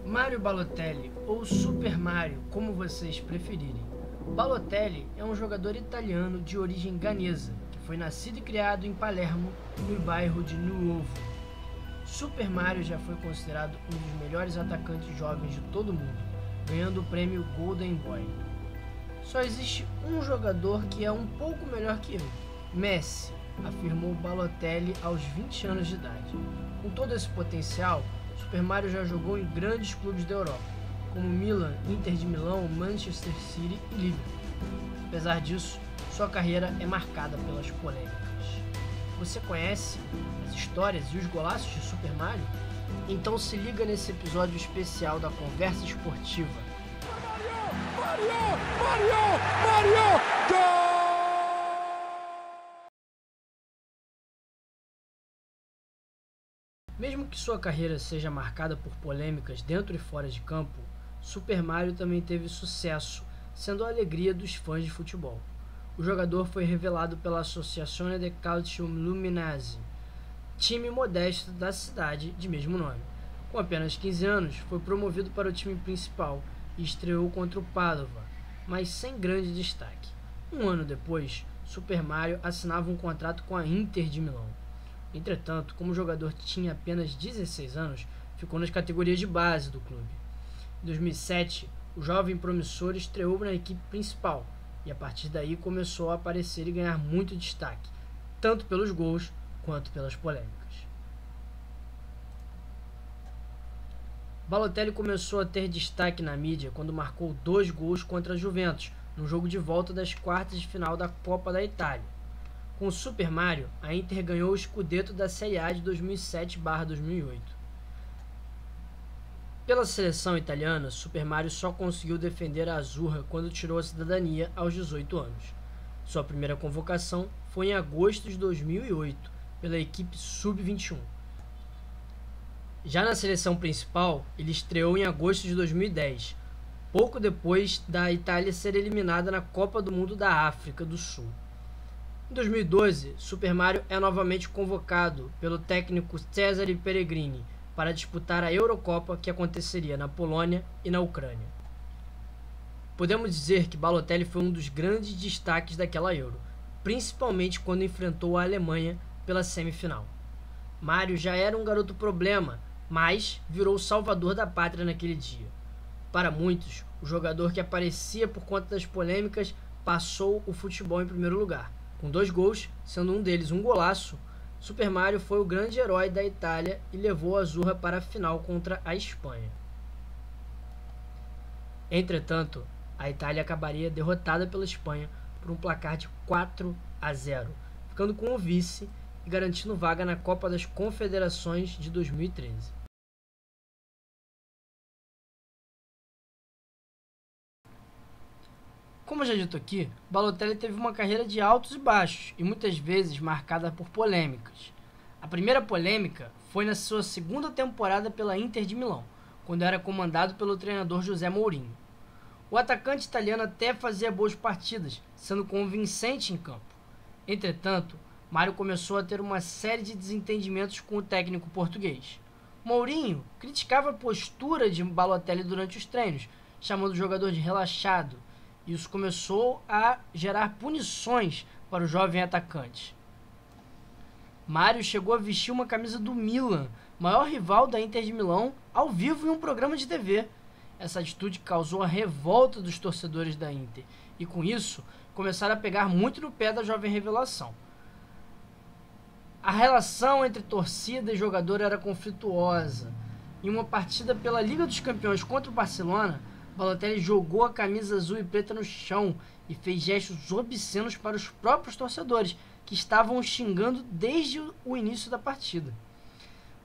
Mario Balotelli, ou Super Mario, como vocês preferirem. Balotelli é um jogador italiano de origem ganesa, que foi nascido e criado em Palermo, no bairro de Nuovo. Super Mario já foi considerado um dos melhores atacantes jovens de todo o mundo, ganhando o prêmio Golden Boy. Só existe um jogador que é um pouco melhor que eu, Messi, afirmou Balotelli aos 20 anos de idade. Com todo esse potencial, Super Mario já jogou em grandes clubes da Europa, como Milan, Inter de Milão, Manchester City e Liverpool. Apesar disso, sua carreira é marcada pelas polêmicas. Você conhece as histórias e os golaços de Super Mario? Então se liga nesse episódio especial da Conversa Esportiva. Mario! Gol! Mesmo que sua carreira seja marcada por polêmicas dentro e fora de campo, Super Mario também teve sucesso, sendo a alegria dos fãs de futebol. O jogador foi revelado pela Associazione del Calcio Luminense, time modesto da cidade de mesmo nome. Com apenas 15 anos, foi promovido para o time principal e estreou contra o Padova, mas sem grande destaque. Um ano depois, Super Mario assinava um contrato com a Inter de Milão. Entretanto, como o jogador tinha apenas 16 anos, ficou nas categorias de base do clube. Em 2007, o jovem promissor estreou na equipe principal e a partir daí começou a aparecer e ganhar muito destaque, tanto pelos gols quanto pelas polêmicas. Balotelli começou a ter destaque na mídia quando marcou 2 gols contra a Juventus, no jogo de volta das quartas de final da Copa da Itália. Com o Super Mario, a Inter ganhou o Scudetto da Série A de 2007/2008. Pela seleção italiana, Super Mario só conseguiu defender a Azzurra quando tirou a cidadania aos 18 anos. Sua primeira convocação foi em agosto de 2008, pela equipe Sub-21. Já na seleção principal, ele estreou em agosto de 2010, pouco depois da Itália ser eliminada na Copa do Mundo da África do Sul. Em 2012, Super Mario é novamente convocado pelo técnico Cesare Peregrini para disputar a Eurocopa que aconteceria na Polônia e na Ucrânia. Podemos dizer que Balotelli foi um dos grandes destaques daquela Euro, principalmente quando enfrentou a Alemanha pela semifinal. Mario já era um garoto problema, mas virou o salvador da pátria naquele dia. Para muitos, o jogador que aparecia por conta das polêmicas passou o futebol em primeiro lugar. Com 2 gols, sendo um deles um golaço, Super Mario foi o grande herói da Itália e levou a Azzurra para a final contra a Espanha. Entretanto, a Itália acabaria derrotada pela Espanha por um placar de 4-0, ficando com o vice e garantindo vaga na Copa das Confederações de 2013. Como já dito aqui, Balotelli teve uma carreira de altos e baixos e muitas vezes marcada por polêmicas. A primeira polêmica foi na sua segunda temporada pela Inter de Milão, quando era comandado pelo treinador José Mourinho. O atacante italiano até fazia boas partidas, sendo convincente em campo. Entretanto, Mario começou a ter uma série de desentendimentos com o técnico português. Mourinho criticava a postura de Balotelli durante os treinos, chamando o jogador de relaxado. Isso começou a gerar punições para o jovem atacante. Mario chegou a vestir uma camisa do Milan, maior rival da Inter de Milão, ao vivo em um programa de TV. Essa atitude causou a revolta dos torcedores da Inter e, com isso, começaram a pegar muito no pé da jovem revelação. A relação entre torcida e jogador era conflituosa. Em uma partida pela Liga dos Campeões contra o Barcelona, Balotelli jogou a camisa azul e preta no chão e fez gestos obscenos para os próprios torcedores, que estavam o xingando desde o início da partida.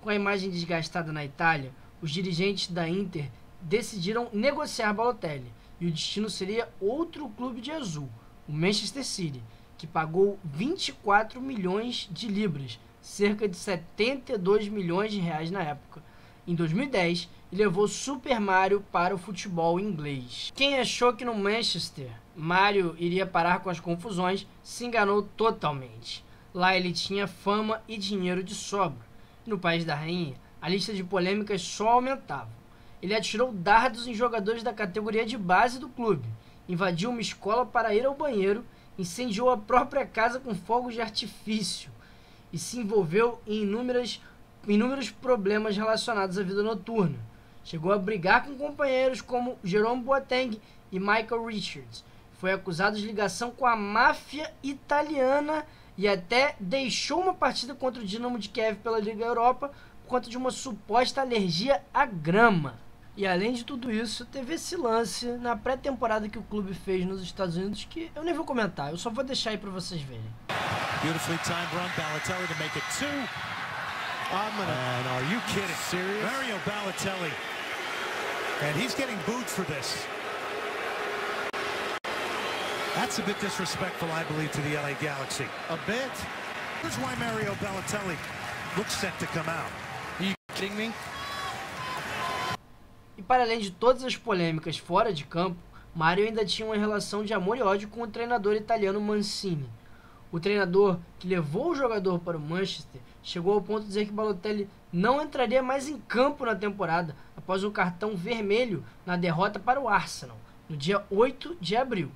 Com a imagem desgastada na Itália, os dirigentes da Inter decidiram negociar Balotelli, e o destino seria outro clube de azul, o Manchester City, que pagou 24 milhões de libras, cerca de 72 milhões de reais na época, em 2010, e levou Super Mario para o futebol inglês. Quem achou que no Manchester Mario iria parar com as confusões se enganou totalmente. Lá ele tinha fama e dinheiro de sobra. No País da Rainha, a lista de polêmicas só aumentava. Ele atirou dardos em jogadores da categoria de base do clube, invadiu uma escola para ir ao banheiro, incendiou a própria casa com fogos de artifício e se envolveu em inúmeros problemas relacionados à vida noturna. Chegou a brigar com companheiros como Jerome Boateng e Michael Richards. Foi acusado de ligação com a máfia italiana e até deixou uma partida contra o Dinamo de Kiev pela Liga Europa por conta de uma suposta alergia à grama. E além de tudo isso, teve esse lance na pré-temporada que o clube fez nos Estados Unidos que eu nem vou comentar, eu só vou deixar aí pra vocês verem. Beautifully timed run, Balotelli to make it 2. And are you kidding? Serious? Mario Balotelli. And he's getting booed for this. That's a bit disrespectful, I believe, to the LA Galaxy. A bit? Here's why Mario Balotelli looks set to come out. Are you kidding me? E para além de todas as polêmicas fora de campo, Mario ainda tinha uma relação de amor e ódio com o treinador italiano Mancini. O treinador que levou o jogador para o Manchester chegou ao ponto de dizer que Balotelli não entraria mais em campo na temporada após um cartão vermelho na derrota para o Arsenal, no dia 8 de abril.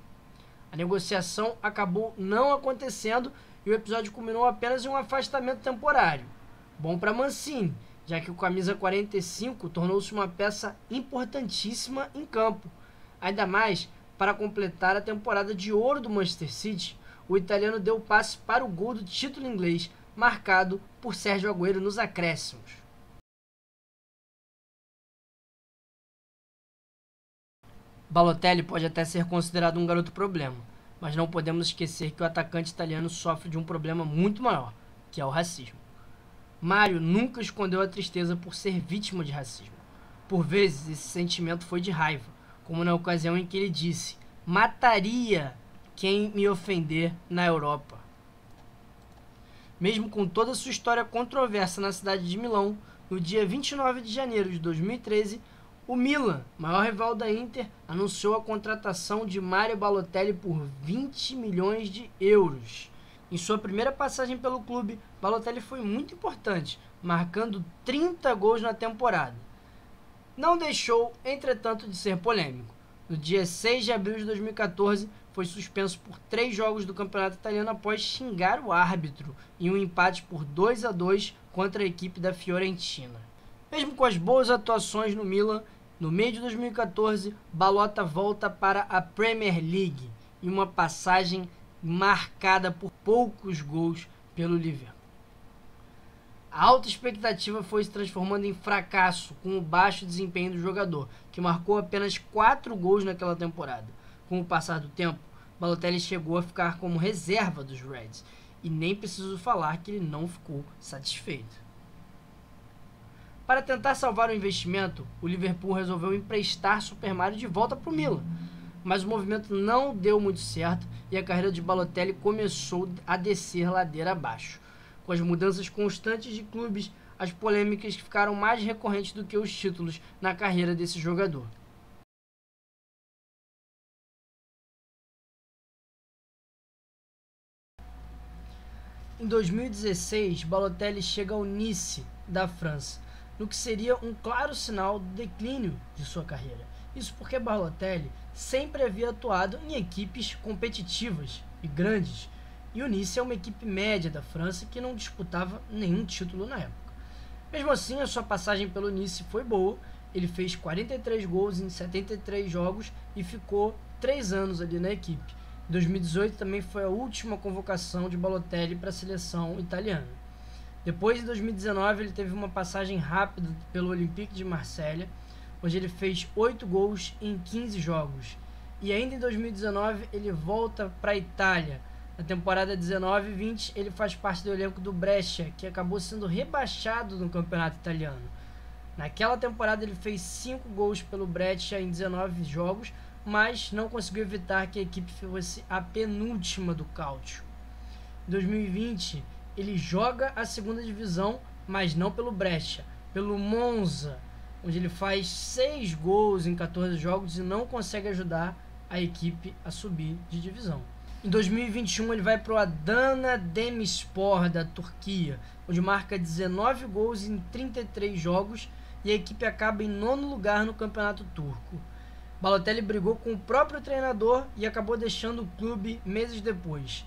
A negociação acabou não acontecendo e o episódio culminou apenas em um afastamento temporário. Bom para Mancini, já que o camisa 45 tornou-se uma peça importantíssima em campo. Ainda mais para completar a temporada de ouro do Manchester City, o italiano deu o passe para o gol do título inglês, marcado por Sérgio Agüero nos acréscimos. Balotelli pode até ser considerado um garoto problema, mas não podemos esquecer que o atacante italiano sofre de um problema muito maior, que é o racismo. Mário nunca escondeu a tristeza por ser vítima de racismo. Por vezes, esse sentimento foi de raiva, como na ocasião em que ele disse: "Mataria quem me ofender na Europa". Mesmo com toda a sua história controversa na cidade de Milão, no dia 29 de janeiro de 2013, o Milan, maior rival da Inter, anunciou a contratação de Mario Balotelli por 20 milhões de euros. Em sua primeira passagem pelo clube, Balotelli foi muito importante, marcando 30 gols na temporada. Não deixou, entretanto, de ser polêmico. No dia 6 de abril de 2014, foi suspenso por 3 jogos do campeonato italiano após xingar o árbitro em um empate por 2-2 contra a equipe da Fiorentina. Mesmo com as boas atuações no Milan, no meio de 2014, Balota volta para a Premier League em uma passagem marcada por poucos gols pelo Liverpool. A alta expectativa foi se transformando em fracasso com o baixo desempenho do jogador, que marcou apenas 4 gols naquela temporada. Com o passar do tempo, Balotelli chegou a ficar como reserva dos Reds, e nem preciso falar que ele não ficou satisfeito. Para tentar salvar o investimento, o Liverpool resolveu emprestar Super Mario de volta para o Milan, mas o movimento não deu muito certo e a carreira de Balotelli começou a descer ladeira abaixo. Com as mudanças constantes de clubes, as polêmicas ficaram mais recorrentes do que os títulos na carreira desse jogador. Em 2016, Balotelli chega ao Nice, da França, no que seria um claro sinal do declínio de sua carreira. Isso porque Balotelli sempre havia atuado em equipes competitivas e grandes, e o Nice é uma equipe média da França que não disputava nenhum título na época. Mesmo assim, a sua passagem pelo Nice foi boa, ele fez 43 gols em 73 jogos e ficou 3 anos ali na equipe. Em 2018 também foi a última convocação de Balotelli para a seleção italiana. Depois, em 2019, ele teve uma passagem rápida pelo Olympique de Marselha, onde ele fez 8 gols em 15 jogos. E ainda em 2019 ele volta para a Itália. Na temporada 19-20 ele faz parte do elenco do Brescia, que acabou sendo rebaixado no campeonato italiano. Naquela temporada ele fez 5 gols pelo Brescia em 19 jogos, mas não conseguiu evitar que a equipe fosse a penúltima do Calcio. Em 2020 ele joga a segunda divisão, mas não pelo Brescia, pelo Monza, onde ele faz 6 gols em 14 jogos e não consegue ajudar a equipe a subir de divisão. Em 2021 ele vai para o Adana Demirspor da Turquia, onde marca 19 gols em 33 jogos e a equipe acaba em 9º lugar no campeonato turco. Balotelli brigou com o próprio treinador e acabou deixando o clube meses depois.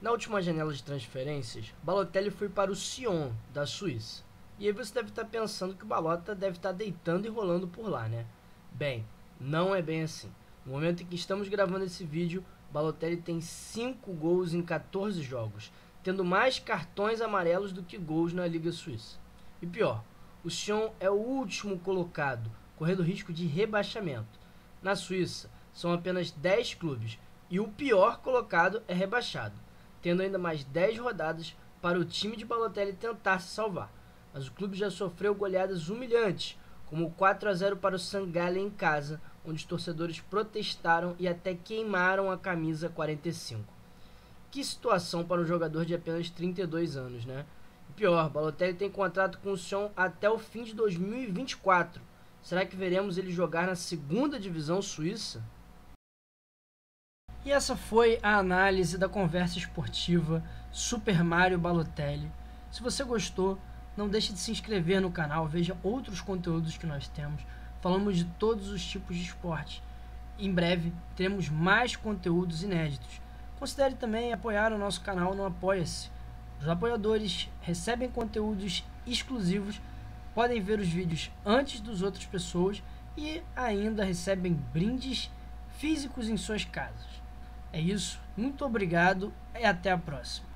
Na última janela de transferências, Balotelli foi para o Sion, da Suíça. E aí você deve estar pensando que o Balota deve estar deitando e rolando por lá, né? Bem, não é bem assim. No momento em que estamos gravando esse vídeo, Balotelli tem 5 gols em 14 jogos, tendo mais cartões amarelos do que gols na Liga Suíça. E pior, o Sion é o último colocado, correndo risco de rebaixamento. Na Suíça, são apenas 10 clubes e o pior colocado é rebaixado, tendo ainda mais 10 rodadas para o time de Balotelli tentar se salvar. Mas o clube já sofreu goleadas humilhantes, como o 4-0 para o St. Gallen em casa, onde os torcedores protestaram e até queimaram a camisa 45. Que situação para um jogador de apenas 32 anos, né? E pior, Balotelli tem contrato com o Sion até o fim de 2024. Será que veremos ele jogar na segunda divisão suíça? E essa foi a análise da conversa esportiva Super Mario Balotelli. Se você gostou, não deixe de se inscrever no canal, veja outros conteúdos que nós temos. Falamos de todos os tipos de esporte. Em breve teremos mais conteúdos inéditos. Considere também apoiar o nosso canal no Apoia-se. Os apoiadores recebem conteúdos exclusivos, podem ver os vídeos antes das outras pessoas e ainda recebem brindes físicos em suas casas. É isso, muito obrigado e até a próxima.